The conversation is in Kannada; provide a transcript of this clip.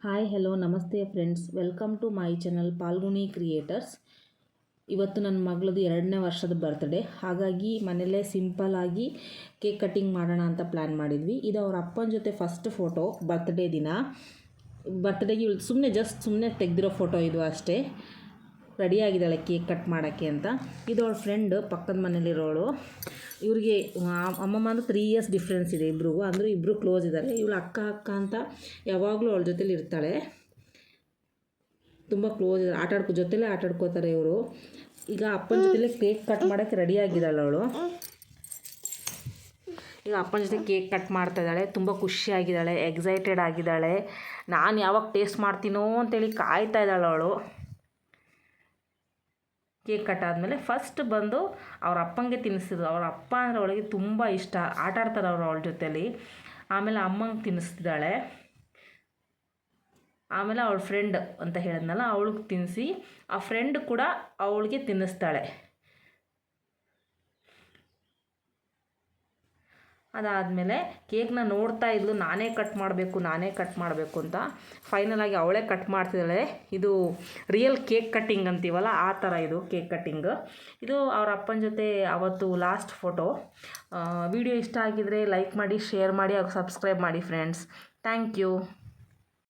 ಹಾಯ್ ಹಲೋ ನಮಸ್ತೆ friends, welcome to my channel Phalguni creators. ಇವತ್ತು ನನ್ನ ಮಗಳದು 2ನೇ ವರ್ಷದ ಬರ್ತ್ಡೇ. ಹಾಗಾಗಿ ಮನೆಯಲ್ಲೇ ಸಿಂಪಲ್ಲಾಗಿ ಕೇಕ್ ಕಟ್ಟಿಂಗ್ ಮಾಡೋಣ ಅಂತ ಪ್ಲ್ಯಾನ್ ಮಾಡಿದ್ವಿ. ಇದು ಅವ್ರ ಅಪ್ಪನ ಜೊತೆ ಫಸ್ಟ್ ಫೋಟೋ ಬರ್ತ್ಡೇ ದಿನ. ಬರ್ತ್ಡೇಗೆ ಸುಮ್ಮನೆ ತೆಗೆದಿರೋ ಫೋಟೋ ಇದು ಅಷ್ಟೇ. ರೆಡಿಯಾಗಿದ್ದಾಳೆ ಕೇಕ್ ಕಟ್ ಮಾಡೋಕ್ಕೆ ಅಂತ. ಇದು ಅವಳ ಫ್ರೆಂಡ್ ಪಕ್ಕದ ಮನೇಲಿರೋಳು. ಇವ್ರಿಗೆ ಅಮ್ಮಮ್ಮ ಅಂದ್ರೆ 3 ಇಯರ್ಸ್ ಡಿಫ್ರೆನ್ಸ್ ಇದೆ ಇಬ್ರಿಗೂ. ಅಂದರೆ ಇಬ್ಬರು ಕ್ಲೋಸ್ ಇದ್ದಾರೆ. ಇವಳು ಅಕ್ಕ ಅಂತ ಯಾವಾಗಲೂ ಅವಳ ಜೊತೇಲಿ ಇರ್ತಾಳೆ. ತುಂಬ ಕ್ಲೋಸ್ ಇದ್ದಾರೆ. ಜೊತೆಲೇ ಆಟಾಡ್ಕೋತಾರೆ ಇವರು. ಈಗ ಅಪ್ಪನ ಜೊತೆಲೇ ಕೇಕ್ ಕಟ್ ಮಾಡೋಕ್ಕೆ ರೆಡಿಯಾಗಿದ್ದಾಳೆ ಅವಳು. ಈಗ ಅಪ್ಪನ ಜೊತೆ ಕೇಕ್ ಕಟ್ ಮಾಡ್ತಾ ಇದ್ದಾಳೆ. ತುಂಬ ಖುಷಿಯಾಗಿದ್ದಾಳೆ, ಎಕ್ಸೈಟೆಡ್ ಆಗಿದ್ದಾಳೆ. ನಾನು ಯಾವಾಗ ಟೇಸ್ಟ್ ಮಾಡ್ತೀನೋ ಅಂತೇಳಿ ಕಾಯ್ತಾ ಇದ್ದಾಳೆ ಅವಳು. ಕೇಕ್ ಕಟ್ ಆದಮೇಲೆ ಫಸ್ಟ್ ಬಂದು ಅವ್ರ ಅಪ್ಪಂಗೆ ತಿನ್ನಿಸಿದ್ರು. ಅವ್ರ ಅಪ್ಪ ಅಂದರೆ ಅವಳಿಗೆ ತುಂಬ ಇಷ್ಟ, ಆಟಾಡ್ತಾರೆ ಅವಳ ಜೊತೇಲಿ. ಆಮೇಲೆ ಅಮ್ಮಂಗೆ ತಿನ್ನಿಸ್ತಿದ್ದಾಳೆ. ಆಮೇಲೆ ಅವಳ ಫ್ರೆಂಡ್ ಅಂತ ಹೇಳಿದ್ನಲ್ಲ, ಅವಳಿಗೆ ತಿನ್ನಿಸಿ ಆ ಫ್ರೆಂಡ್ ಕೂಡ ಅವಳಿಗೆ ತಿನ್ನಿಸ್ತಾಳೆ. ಅದಾದಮೇಲೆ ಕೇಕ್ನ ನೋಡ್ತಾ ಇದ್ಲು, ನಾನೇ ಕಟ್ ಮಾಡಬೇಕು ಅಂತ. ಫೈನಲಾಗಿ ಅವಳೇ ಕಟ್ ಮಾಡ್ತಿದ್ದಾಳೆ. ಇದು ರಿಯಲ್ ಕೇಕ್ ಕಟ್ಟಿಂಗ್ ಅಂತೀವಲ್ಲ, ಆ ಥರ ಇದು ಕೇಕ್ ಕಟ್ಟಿಂಗ್. ಇದು ಅವ್ರ ಅಪ್ಪನ ಜೊತೆ ಅವತ್ತು ಲಾಸ್ಟ್ ಫೋಟೋ. ವಿಡಿಯೋ ಇಷ್ಟ ಆಗಿದರೆ ಲೈಕ್ ಮಾಡಿ, ಶೇರ್ ಮಾಡಿ, ಸಬ್ಸ್ಕ್ರೈಬ್ ಮಾಡಿ ಫ್ರೆಂಡ್ಸ್. Thank you.